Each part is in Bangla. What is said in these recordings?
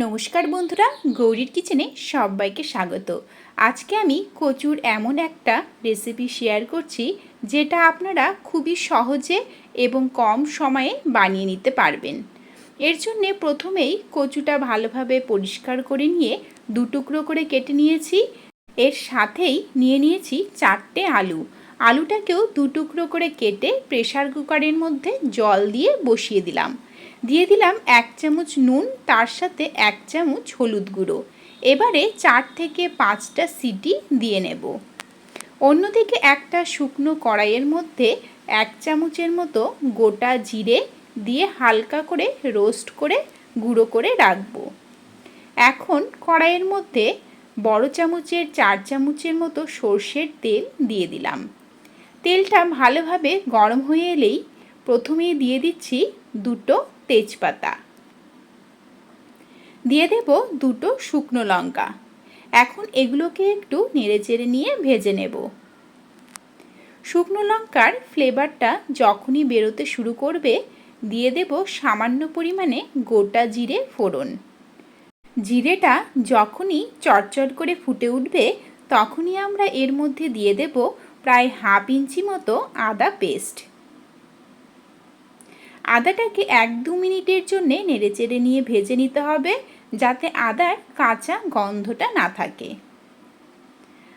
নমস্কার বন্ধুরা, গৌরীর কিচেনে সবাইকে স্বাগত। আজকে আমি কচুর এমন একটা রেসিপি শেয়ার করছি যেটা আপনারা খুবই সহজে এবং কম সময়ে বানিয়ে নিতে পারবেন। এর জন্য প্রথমেই কচুটা ভালোভাবে পরিষ্কার করে নিয়ে দু টুকরো করে কেটে নিয়েছি। এর সাথেই নিয়ে নিয়েছি 4টে আলু। আলুটাকেও দু টুকরো করে কেটে প্রেসার কুকারের মধ্যে জল দিয়ে বসিয়ে দিলাম। দিয়ে দিলাম 1 চামচ নুন, তার সাথে 1 চামচ হলুদ গুঁড়ো। এবারে 4 থেকে 5টা সিটি দিয়ে নেব। অন্যদিকে একটা শুকনো কড়াইয়ের মধ্যে 1 চামচের মতো গোটা জিরে দিয়ে হালকা করে রোস্ট করে গুঁড়ো করে রাখবো। এখন কড়াইয়ের মধ্যে বড় চামচের 4 চামচের মতো সর্ষের তেল দিয়ে দিলাম। তেলটা ভালোভাবে গরম হয়ে এলেই প্রথমেই দিয়ে দিচ্ছি 2টো তেজপাতা, দিয়ে দেব 2টো শুকনো লঙ্কা। এখন এগুলোকে একটু নেড়েচেড়ে নিয়ে ভেজে নেব। শুকনো লঙ্কার ফ্লেভারটা যখনই বেরোতে শুরু করবে দিয়ে দেব সামান্য পরিমাণে গোটা জিরে ফোড়ন। জিরেটা যখনই চটচট করে ফুটে উঠবে তখনই আমরা এর মধ্যে দিয়ে দেব প্রায় হাফ ইঞ্চি মতো আদা পেস্ট। আদাটাকে 1-2 মিনিটের জন্য নেড়েচেড়ে নিয়ে ভেজে নিতে হবে যাতে আদার কাঁচা গন্ধটা না থাকে।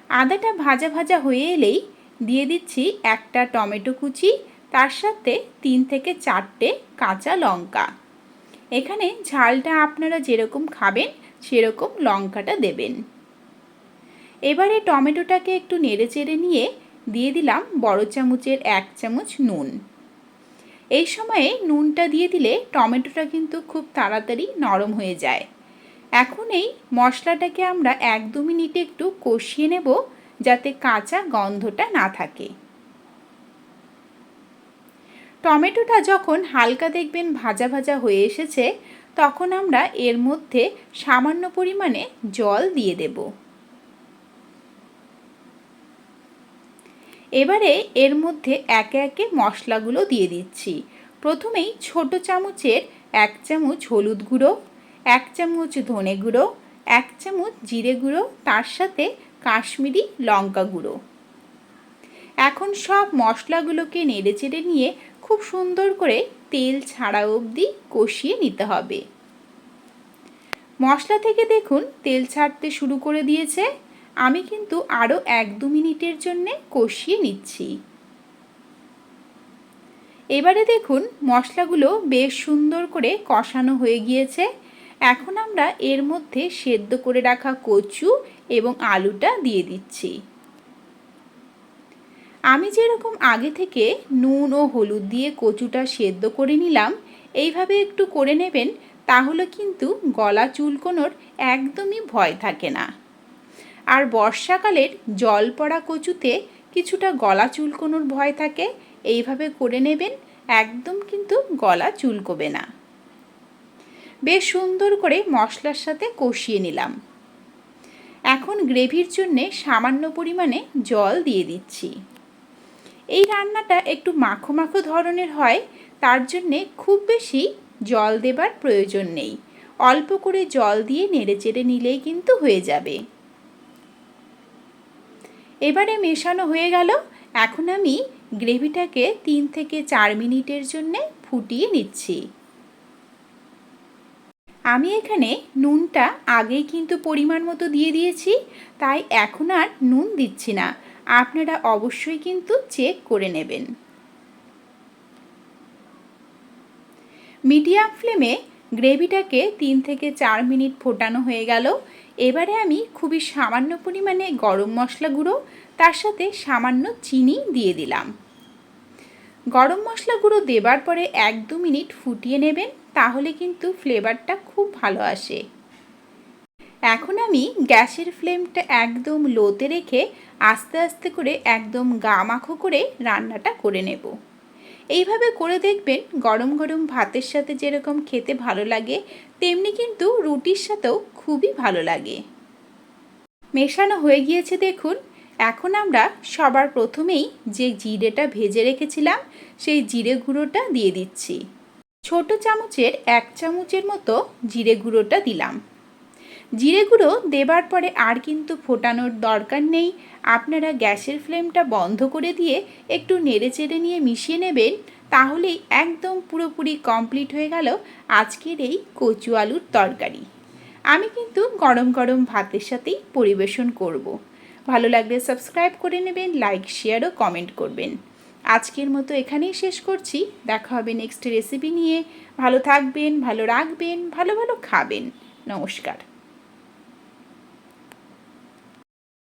আদাটা ভাজা ভাজা হয়ে এলেই দিয়ে দিচ্ছি একটা টমেটো কুচি, তার সাথে 3 থেকে 4টে কাঁচা লঙ্কা। এখানে ঝালটা আপনারা যেরকম খাবেন সেরকম লঙ্কাটা দেবেন। এবারে টমেটোটাকে একটু নেড়েচেড়ে নিয়ে দিয়ে দিলাম বড় চামচের 1 চামচ নুন। এই সময়ে নুনটা দিয়ে দিলে টমেটোটা কিন্তু খুব তাড়াতাড়ি নরম হয়ে যায়। এখন এই মশলাটাকে আমরা 1-2 মিনিট একটু কষিয়ে নেব যাতে কাঁচা গন্ধটা না থাকে। টমেটোটা যখন হালকা দেখবেন ভাজা ভাজা হয়ে এসেছে তখন আমরা এর মধ্যে সামান্য পরিমাণে জল দিয়ে দেব। এবারে এর মধ্যে একে একে মশলাগুলো দিয়ে দিচ্ছি। প্রথমেই ছোট চামচের 1 চামচ হলুদ গুঁড়ো, 1 চামচ ধনে গুঁড়ো, 1 চামচ জিরে গুঁড়ো, তার সাথে কাশ্মীরি লঙ্কা গুঁড়ো। এখন সব মশলাগুলোকে নেড়েচেড়ে নিয়ে খুব সুন্দর করে তেল ছাড়া অবধি কষিয়ে নিতে হবে। মশলা থেকে দেখুন তেল ছাড়তে শুরু করে দিয়েছে। আমি কিন্তু আরও 1-2 মিনিটের জন্য কষিয়ে নিচ্ছি। এবারে দেখুন মশলাগুলো বেশ সুন্দর করে কষানো হয়ে গিয়েছে। এখন আমরা এর মধ্যে সেদ্ধ করে রাখা কচু এবং আলুটা দিয়ে দিচ্ছি। আমি যেরকম আগে থেকে নুন ও হলুদ দিয়ে কচুটা সেদ্ধ করে নিলাম, এইভাবে একটু করে নেবেন, তাহলে কিন্তু গলা চুলকোনোর একদমই ভয় থাকে না। আর বর্ষাকালের জল পড়া কচুতে কিছুটা গলা চুলকোনোর ভয় থাকে, এইভাবে করে নেবেন, একদম কিন্তু গলা চুলকোবে না। বেশ সুন্দর করে মশলার সাথে কষিয়ে নিলাম। এখন গ্রেভির জন্যে সামান্য পরিমাণে জল দিয়ে দিচ্ছি। এই রান্নাটা একটু মাখো মাখো ধরনের হয়, তার জন্যে খুব বেশি জল দেবার প্রয়োজন নেই। অল্প করে জল দিয়ে নেড়েচেড়ে নিলেই কিন্তু হয়ে যাবে। এবারে মেশানো হয়ে গেল। এখন আমি গ্রেভিটাকে 3 থেকে 4 মিনিটের জন্য ফুটিয়ে নিচ্ছি। আমি এখানে নুনটা আগেই কিন্তু পরিমাণ মতো দিয়ে দিয়েছি, তাই এখন আর নুন দিচ্ছি না। আপনারা অবশ্যই কিন্তু চেক করে নেবেন। মিডিয়াম ফ্লেমে গ্রেভিটাকে 3 থেকে 4 মিনিট ফোটানো হয়ে গেল। এবারে আমি খুবই সামান্য পরিমাণে গরম মশলা গুঁড়ো, তার সাথে সামান্য চিনি দিয়ে দিলাম। গরম মশলা গুঁড়ো দেবার পরে 1-2 মিনিট ফুটিয়ে নেবেন, তাহলে কিন্তু ফ্লেভারটা খুব ভালো আসে। এখন আমি গ্যাসের ফ্লেমটা একদম লোতে রেখে আস্তে আস্তে করে একদম গা মাখো করে রান্নাটা করে নেব। এইভাবে করে দেখবেন গরম গরম ভাতের সাথে যেরকম খেতে ভালো লাগে তেমনি কিন্তু রুটির সাথেও খুবই ভালো লাগে। মেশানো হয়ে গিয়েছে দেখুন। এখন আমরা সবার প্রথমেই যে জিরেটা ভেজে রেখেছিলাম সেই জিরে গুঁড়োটা দিয়ে দিচ্ছি। ছোট চামচের 1 চামচের মতো জিরে গুঁড়োটা দিলাম। জিরে গুঁড়ো দেবার পরে আর কিন্তু ফোটানোর দরকার নেই। আপনারা গ্যাসের ফ্লেমটা বন্ধ করে দিয়ে একটু নেড়েচেড়ে নিয়ে মিশিয়ে নেবেন, তাহলেই একদম পুরোপুরি কমপ্লিট হয়ে গেল আজকের এই কচু আলুর তরকারি। আমি কিন্তু গরম গরম ভাতের সাথেই পরিবেশন করব। ভালো লাগলে সাবস্ক্রাইব করে নেবেন, লাইক শেয়ার ও কমেন্ট করবেন। আজকের মতো এখানেই শেষ করছি। দেখা হবে নেক্সট রেসিপি নিয়ে। ভালো থাকবেন, ভালো রাখবেন, ভালো ভালো খাবেন। নমস্কার।